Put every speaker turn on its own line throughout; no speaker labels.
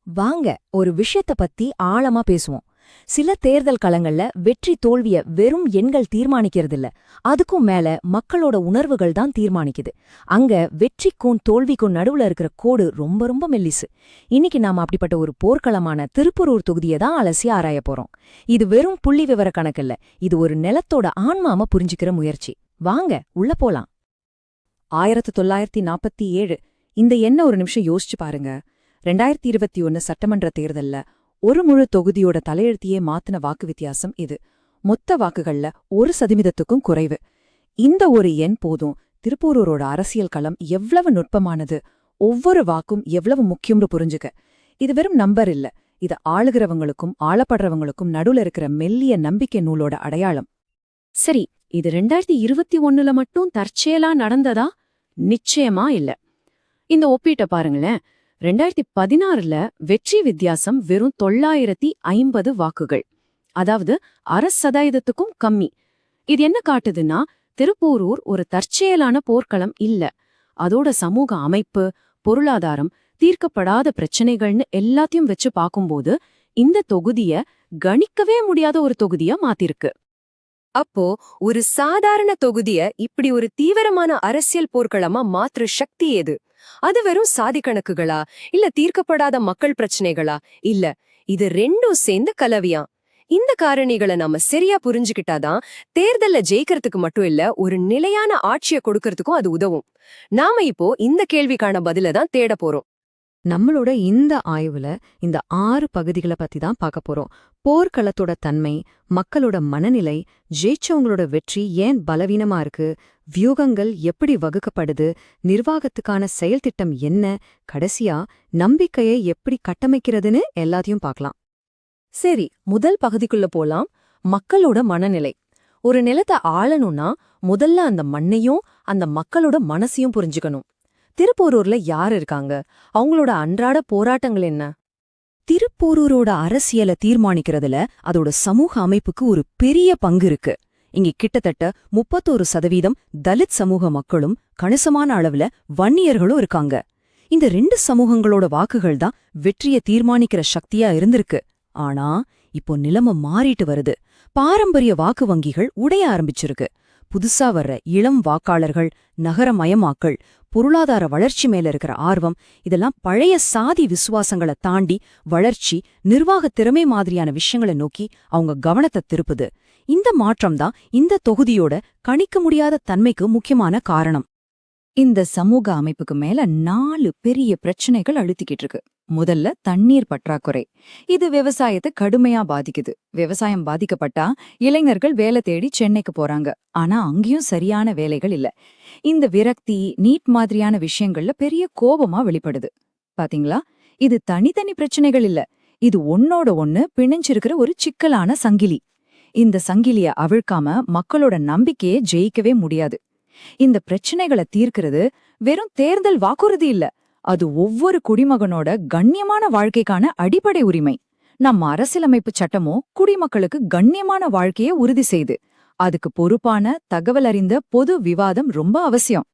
வாங்க ஒரு விஷயத்த பத்தி ஆழமா பேசுவோம். சில தேர்தல் களங்கள்ல வெற்றி தோல்விய வெறும் எண்கள் தீர்மானிக்கிறதில்ல, அதுக்கும் மேல மக்களோட உணர்வுகள் தான் தீர்மானிக்குது. அங்க வெற்றிக்கும் தோல்விக்கும் நடுவுல இருக்கிற கோடு ரொம்ப ரொம்ப மெல்லிசு. இன்னைக்கு நாம அப்படிப்பட்ட ஒரு போர்க்களமான திருப்பூரூர் தொகுதியை தான் அலசி ஆராய போறோம். இது வெறும் புள்ளி விவர கணக்கில்ல, இது ஒரு நிலத்தோட ஆன்மாம புரிஞ்சுக்கிற முயற்சி. வாங்க உள்ள போலாம். 1947 இந்த எண்ண ஒரு நிமிஷம் யோசிச்சு பாருங்க. 2021 சட்டமன்ற தேர்தல்ல ஒரு முழு தொகுதியோட தலையெழுத்தியே மாத்தின வாக்கு வித்தியாசம் இது. மொத்த வாக்குகள்ல 1% குறைவு. இந்த ஒரு எண் போதும் திருப்பூரூரோட அரசியல் களம் எவ்வளவு நுட்பமானது, ஒவ்வொரு வாக்கும் எவ்வளவு முக்கியம்னு புரிஞ்சுக்க. இது வெறும் நம்பர் இல்ல, இது ஆளுகிறவங்களுக்கும் ஆளப்படுறவங்களுக்கும் நடுவுல இருக்கிற மெல்லிய நம்பிக்கை நூலோட அடையாளம்.
சரி, இது 2021ல மட்டும் தற்செயலா நடந்ததா? நிச்சயமா இல்ல. இந்த ஒப்பீட்ட பாருங்களேன். 2016ல வெற்றி வித்தியாசம் வெறும் 950 வாக்குகள், அதாவது 1% கம்மி. இது என்ன காட்டுதுன்னா, திருப்பூரூர் ஒரு தற்செயலான போர்க்களம் இல்ல. அதோட சமூக அமைப்பு, பொருளாதாரம், தீர்க்கப்படாத பிரச்சனைகள்னு எல்லாத்தையும் வச்சு பார்க்கும்போது இந்த தொகுதிய கணிக்கவே முடியாத ஒரு தொகுதியா மாத்திருக்கு.
அப்போ ஒரு சாதாரண தொகுதிய இப்படி ஒரு தீவிரமான அரசியல் போர்க்களமா மாற்று சக்தி ஏது? அது வெறும் சாதி கணக்குகளா, இல்ல தீர்க்கப்படாத மக்கள் பிரச்சனைகளா? இல்ல, இது ரெண்டும் சேர்ந்த கலவையா? இந்த காரணிகளை நாம சரியா புரிஞ்சுக்கிட்டாதான் தேர்தல்ல ஜெயிக்கிறதுக்கு மட்டும் இல்ல, ஒரு நிலையான ஆட்சியை கொடுக்கறதுக்கும் அது உதவும். நாம இப்போ இந்த கேள்விக்கான பதில தான் தேட போறோம்.
நம்மளோட இந்த ஆய்வுல இந்த 6 பகுதிகளை பத்தி தான் பார்க்க போறோம். போர்க்களத்தோட தன்மை, மக்களோட மனநிலை, ஜெயிச்சவங்களோட வெற்றி ஏன் பலவீனமா இருக்கு, வியூகங்கள் எப்படி வகுக்கப்படுது, நிர்வாகத்துக்கான செயல்திட்டம் என்ன, கடைசியா நம்பிக்கையை எப்படி கட்டமைக்கிறதுன்னு எல்லாத்தையும் பார்க்கலாம். சரி, முதல் பகுதிக்குள்ள போலாம். மக்களோட மனநிலை. ஒரு நிலத்தை ஆளணும்னா முதல்ல அந்த மண்ணையும் அந்த மக்களோட மனசையும் புரிஞ்சுக்கணும். திருப்பூரூர்ல யார் இருக்காங்க, அவங்களோட அன்றாட போராட்டங்கள் என்ன? திருப்பூரூரோட அரசியலை தீர்மானிக்கிறதுல அதோட சமூக அமைப்புக்கு ஒரு பெரிய பங்கு இருக்கு. இங்க கிட்டத்தட்ட 31% தலித் சமூக மக்களும் கணிசமான அளவுல வன்னியர்களும் இருக்காங்க. இந்த 2 சமூகங்களோட வாக்குகள் தான் வெற்றியை தீர்மானிக்கிற சக்தியா இருந்திருக்கு. ஆனா இப்போ நிலைமை மாறிட்டு வருது. பாரம்பரிய வாக்கு வங்கிகள் உடைய ஆரம்பிச்சிருக்கு. புதுசா வர்ற இளம் வாக்காளர்கள், நகரமயமாக்கல், பொருளாதார வளர்ச்சி மேல இருக்கிற ஆர்வம், இதெல்லாம் பழைய சாதி விசுவாசங்களை தாண்டி வளர்ச்சி, நிர்வாக திறமை மாதிரியான விஷயங்களை நோக்கி அவங்க கவனத்தை திருப்புது. இந்த மாற்றம்தான் இந்த தொகுதியோட கணிக்க முடியாத தன்மைக்கு முக்கியமான காரணம். இந்த சமூக அமைப்புக்கு மேல 4 பெரிய பிரச்சனைகள் அழுத்திக்கிட்டு இருக்கு. முதல்ல தண்ணீர் பற்றாக்குறை. இது விவசாயத்தை கடுமையா பாதிக்குது. விவசாயம் பாதிக்கப்பட்டா இளைஞர்கள் வேலை தேடி சென்னைக்கு போறாங்க. ஆனா அங்கேயும் சரியான வேலைகள் இல்ல. இந்த விரக்தி, நீட் மாதிரியான விஷயங்கள்ல பெரிய கோபமா வெளிப்படுது. பாத்தீங்களா? இது தனித்தனி பிரச்சனைகள் இல்ல, இது ஒன்னோட ஒன்னு பிணைஞ்சிருக்கிற ஒரு சிக்கலான சங்கிலி. இந்த சங்கிலிய அவிழ்க்காம மக்களோட நம்பிக்கையை ஜெயிக்கவே முடியாது. இந்த பிரச்சனைகளை தீர்க்கிறது வெறும் தேர்தல் வாக்குறுதி இல்ல, அது ஒவ்வொரு குடிமகனோட கண்ணியமான வாழ்க்கைக்கான அடிப்படை உரிமை. நம்ம அரசியலமைப்பு சட்டமோ குடிமக்களுக்கு கண்ணியமான வாழ்க்கையை உறுதி செய்து, அதுக்கு பொறுப்பான தகவல் அறிந்த பொது விவாதம் ரொம்ப அவசியம்.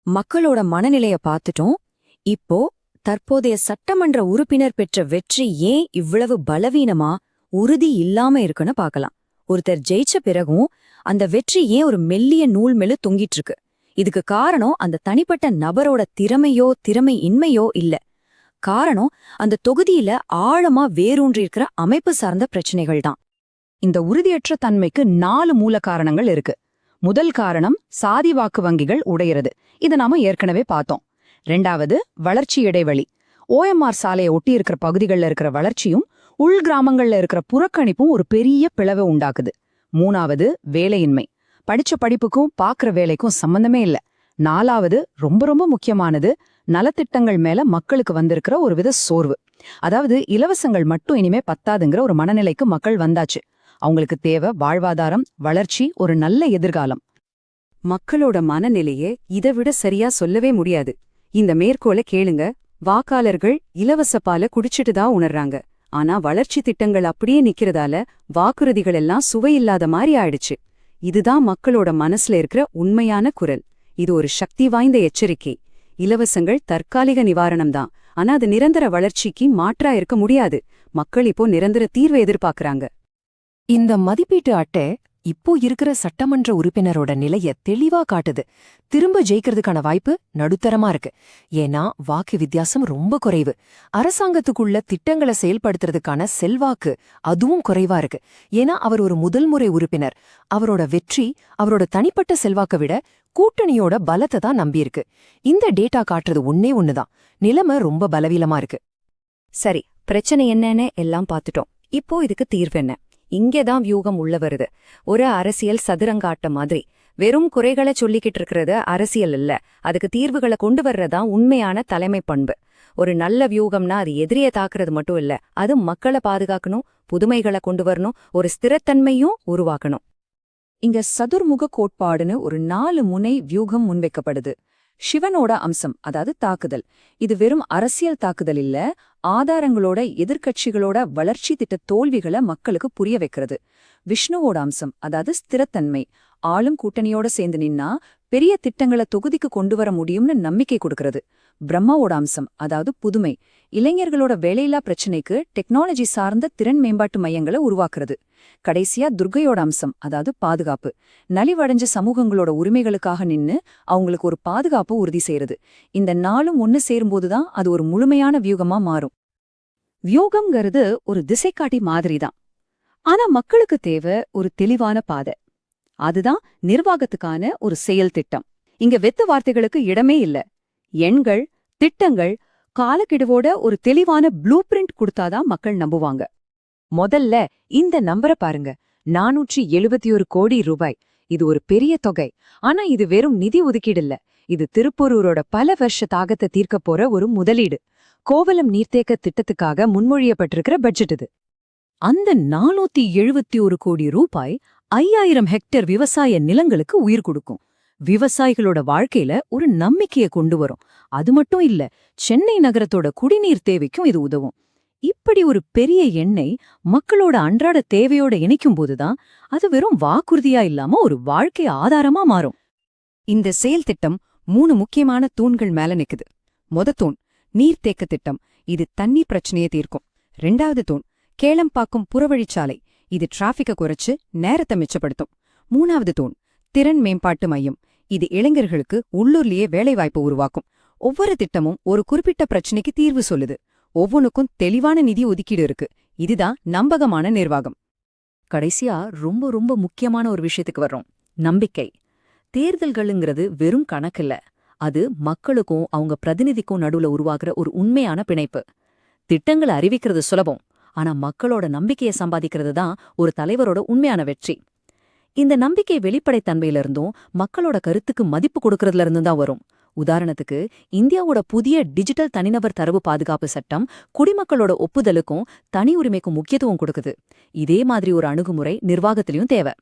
மக்களோட மனநிலைய பார்த்துட்டோம். இப்போ தற்போதைய சட்டமன்ற உறுப்பினர் பெற்ற வெற்றி ஏன் இவ்வளவு பலவீனமா, உறுதி இல்லாம இருக்குன்னு பார்க்கலாம். ஒருத்தர் ஜெயிச்ச பிறகும் அந்த வெற்றி ஏன் ஒரு மெல்லிய நூல் மேல தொங்கிட்டு இருக்கு? இதுக்கு காரணம் அந்த தனிப்பட்ட நபரோட திறமை இன்மையோ இல்ல. காரணம் அந்த தொகுதியில ஆழமா வேரூன்றிருக்கிற அமைப்பு சார்ந்த பிரச்சனைகள் தான். இந்த உறுதியற்ற தன்மைக்கு 4 மூல காரணங்கள் இருக்கு. முதல் காரணம் சாதி வாக்கு வங்கிகள் உடையிறது. இதை நாம ஏற்கனவே பார்த்தோம். 2வது வளர்ச்சி இடைவெளி. OMR சாலையை ஒட்டி இருக்கிற பகுதிகளில் இருக்கிற வளர்ச்சியும் உள் கிராமங்கள்ல இருக்கிற புறக்கணிப்பும் ஒரு பெரிய பிளவை உண்டாக்குது. 3வது வேலையின்மை. படிச்ச படிப்புக்கும் பாக்குற வேலைக்கும் சம்பந்தமே இல்ல. 4வது ரொம்ப ரொம்ப முக்கியமானது, நலத்திட்டங்கள் மேல மக்களுக்கு வந்திருக்கிற ஒரு வித சோர்வு. அதாவது இலவசங்கள் மட்டும் இனிமே பத்தாதுங்கிற ஒரு மனநிலைக்கு மக்கள் வந்தாச்சு. அவங்களுக்கு தேவை வாழ்வாதாரம், வளர்ச்சி, ஒரு நல்ல எதிர்காலம். மக்களோட மனநிலையே இதை விட சரியா சொல்லவே முடியாது. இந்த மேற்கோளை கேளுங்க. வாக்காளர்கள் இலவச பாலை குடிச்சிட்டு தான் உணர்றாங்க. ஆனா வளர்ச்சி திட்டங்கள் அப்படியே நிக்கிறதால வாக்குறுதிகள் எல்லாம் சுவையில்லாத மாதிரி ஆயிடுச்சு. இதுதான் மக்களோட மனசுல இருக்கிற உண்மையான குரல். இது ஒரு சக்தி வாய்ந்த எச்சரிக்கை. இலவசங்கள் தற்காலிக நிவாரணம்தான்,
ஆனா அது நிரந்தர வளர்ச்சிக்கு மாற்றா இருக்க முடியாது. மக்கள் இப்போ நிரந்தர தீர்வை எதிர்பார்க்கறாங்க.
இந்த மதிப்பீட்டு அட்டை இப்போ இருக்கிற சட்டமன்ற உறுப்பினரோட நிலைய தெளிவா காட்டுது. திரும்ப ஜெயிக்கிறதுக்கான வாய்ப்பு நடுத்தரமா இருக்கு. ஏன்னா வாக்கு வித்தியாசம் ரொம்ப குறைவு. அரசாங்கத்துக்குள்ள திட்டங்களை செயல்படுத்துறதுக்கான செல்வாக்கு அதுவும் குறைவா இருக்கு. ஏன்னா அவர் ஒரு முதல்முறை உறுப்பினர். அவரோட வெற்றி அவரோட தனிப்பட்ட செல்வாக்கை விட கூட்டணியோட பலத்தை தான் நம்பியிருக்கு. இந்த டேட்டா காட்டுறது ஒண்ணுதான், நிலைமை ரொம்ப பலவீனமா இருக்கு.
சரி, பிரச்சனை என்னன்னு எல்லாம் பார்த்துட்டோம். இப்போ இதுக்கு தீர்வு என்ன? இங்கேதான் வியூகம் உள்ள வருது. ஒரு அரசியல் சதுரங்காட்ட மாதிரி. வெறும் குறைகளை சொல்லிக்கிட்டு இருக்கிறது அரசியல் இல்ல, அதுக்கு தீர்வுகளை கொண்டு வர்றதான் உண்மையான தலைமை பண்பு. ஒரு நல்ல வியூகம்னா அது எதிரியை தாக்குறது மட்டும் இல்ல, அது மக்களை பாதுகாக்கணும், புதுமைகளை கொண்டு வரணும், ஒரு ஸ்திரத்தன்மையும் உருவாக்கணும். இங்க சதுர்முக கோட்பாடுன்னு ஒரு 4 முனை வியூகம் முன்வைக்கப்படுது. சிவனோட அம்சம், அதாவது தாக்குதல். இது வெறும் அரசியல் தாக்குதல் இல்ல, ஆதாரங்களோட எதிர்க்கட்சிகளோட வளர்ச்சி திட்ட தோல்விகளை மக்களுக்கு புரிய வைக்கிறது. விஷ்ணுவோட அம்சம், அதாவது ஸ்திரத்தன்மை. ஆளும் கூட்டணியோட சேர்ந்து நின்னா பெரிய திட்டங்களை தொகுதிக்கு கொண்டு வர முடியும்னு நம்பிக்கை கொடுக்கறது. பிரம்மாவோட அம்சம், அதாவது புதுமை. இளைஞர்களோட வேலையில்லா பிரச்சனைக்கு டெக்னாலஜி சார்ந்த திறன் மேம்பாட்டு மையங்களை உருவாக்குறது. கடைசியா துர்க்கையோட அம்சம், அதாவது பாதுகாப்பு. நலிவடைஞ்ச சமூகங்களோட உரிமைகளுக்காக நின்னு அவங்களுக்கு ஒரு பாதுகாப்பு உறுதி செய்யறது. இந்த 4ம் ஒன்னு சேரும்போதுதான் அது ஒரு முழுமையான வியூகமா மாறும். வியூகம்ங்கிறது ஒரு திசைக்காட்டி மாதிரிதான். ஆனா மக்களுக்கு தேவை ஒரு தெளிவான பாதை. அதுதான் நிர்வாகத்துக்கான ஒரு செயல் திட்டம். இங்க வெத்து வார்த்தைகளுக்கு இடமே இல்ல. எண்கள், திட்டங்கள், காலக்கெடுவோட ஒரு தெளிவான ப்ளூ பிரிண்ட் கொடுத்தாதான் மக்கள் நம்புவாங்க.
முதல்ல இந்த நம்பரை பாருங்க, 471 கோடி ரூபாய். இது ஒரு பெரிய தொகை. ஆனா இது வெறும் நிதி ஒதுக்கீடு இல்ல, இது திருப்பூரூரோட பல வருஷ தாகத்தை தீர்க்க போற ஒரு முதலீடு. கோவலம் நீர்த்தேக்க திட்டத்துக்காக முன்மொழியப்பட்டிருக்கிற பட்ஜெட் இது.
அந்த 471 கோடி ரூபாய் 5000 ஹெக்டேர் விவசாய நிலங்களுக்கு உயிர் கொடுக்கும். விவசாயிகளோட வாழ்க்கையில ஒரு நம்பிக்கையை கொண்டு வரும். அது மட்டும் இல்ல, சென்னை நகரத்தோட குடிநீர் தேவைக்கும் இது உதவும். இப்படி ஒரு பெரிய எண்ணெய் மக்களோட அன்றாட தேவையோட இணைக்கும் போதுதான் அது வெறும் வாக்குறுதியா இல்லாம ஒரு வாழ்க்கை ஆதாரமா மாறும்.
இந்த செயல் திட்டம் 3 முக்கியமான தூண்கள் மேல நிக்குது. மொத தூண் நீர்த்தேக்க திட்டம், இது தண்ணீர் பிரச்சனையை தீர்க்கும். 2வது தூண் கேளம்பாக்கம் புறவழிச்சாலை, இது டிராஃபிக்கை குறைச்சு நேரத்தை மிச்சப்படுத்தும். 3வது தூண் திறன் மேம்பாட்டு மையம், இது இளைஞர்களுக்கு உள்ளூர்லயே வேலைவாய்ப்பு உருவாக்கும். ஒவ்வொரு திட்டமும் ஒரு குறிப்பிட்ட பிரச்சனைக்கு தீர்வு சொல்லுது. ஒவ்வொன்றுக்கும் தெளிவான நிதி ஒதுக்கீடு இருக்கு. இதுதான் நம்பகமான நிர்வாகம்.
கடைசியா ரொம்ப ரொம்ப முக்கியமான ஒரு விஷயத்துக்கு வர்றோம், நம்பிக்கை. தேர்தல்களுங்கிறது வெறும் கணக்கில்ல, அது மக்களுக்கும் அவங்க பிரதிநிதிக்கும் நடுவுல உருவாகிற ஒரு உண்மையான பிணைப்பு. திட்டங்களை அறிவிக்கிறது சுலபம், ஆனா மக்களோட நம்பிக்கையை சம்பாதிக்கிறது தான் ஒரு தலைவரோட உண்மையான வெற்றி. இந்த நம்பிக்கை வெளிப்படைத்தன்மையிலிருந்தும் மக்களோட கருத்துக்கு மதிப்பு கொடுக்கறதுல இருந்தும் தான் வரும். உதாரணத்துக்கு, இந்தியாவோட புதிய டிஜிட்டல் தனிநபர் தரவு பாதுகாப்பு சட்டம் குடிமக்களோட ஒப்புதலுக்கும் தனி உரிமைக்கும் முக்கியத்துவம் கொடுக்குது. இதே மாதிரி ஒரு அணுகுமுறை நிர்வாகத்திலையும் தேவை.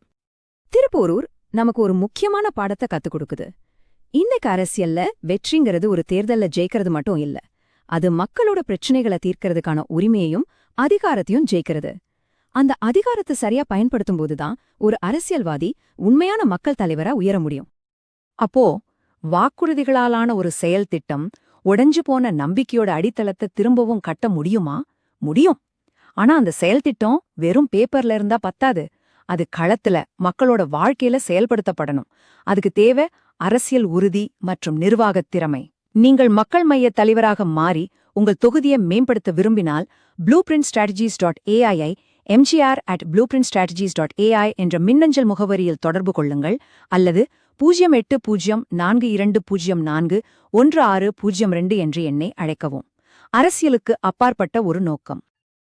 திருப்பூரூர் நமக்கு ஒரு முக்கியமான பாடத்தை கத்துக் கொடுக்குது. இன்னைக்கு அரசியல்ல வெற்றிங்கிறது ஒரு தேர்தல்ல ஜெயிக்கிறது மட்டும் இல்ல, அது மக்களோட பிரச்சனைகளை தீர்க்கறதுக்கான உரிமையையும் அதிகாரத்தையும் ஜெயிக்கிறது. அந்த அதிகாரத்தை சரியா பயன்படுத்தும் போதுதான் ஒரு அரசியல்வாதி உண்மையான மக்கள் தலைவரா உயர முடியும்.
அப்போ வாக்குறுதிகளாலான ஒரு செயல் திட்டம் உடைஞ்சு போன நம்பிக்கையோட அடித்தளத்தை திரும்பவும் கட்ட முடியுமா? முடியும். ஆனா அந்த செயல் திட்டம் வெறும் பேப்பர்ல இருந்தா பத்தாது, அது களத்துல மக்களோட வாழ்க்கையில செயல்படுத்தப்படணும். அதுக்கு தேவை அரசியல் உறுதி மற்றும் நிர்வாகத் திறமை. நீங்கள் மக்கள் மைய தலைவராக மாறி உங்கள் தொகுதியை மேம்படுத்த விரும்பினால் blueprintstrategies.ai mgr@blueprintstrategies.ai என்ற மின்னஞ்சல் முகவரியில் தொடர்பு கொள்ளுங்கள், அல்லது 080420416002 என்ற எண்ணை அழைக்கவும். அரசியலுக்கு அப்பாற்பட்ட ஒரு நோக்கம்.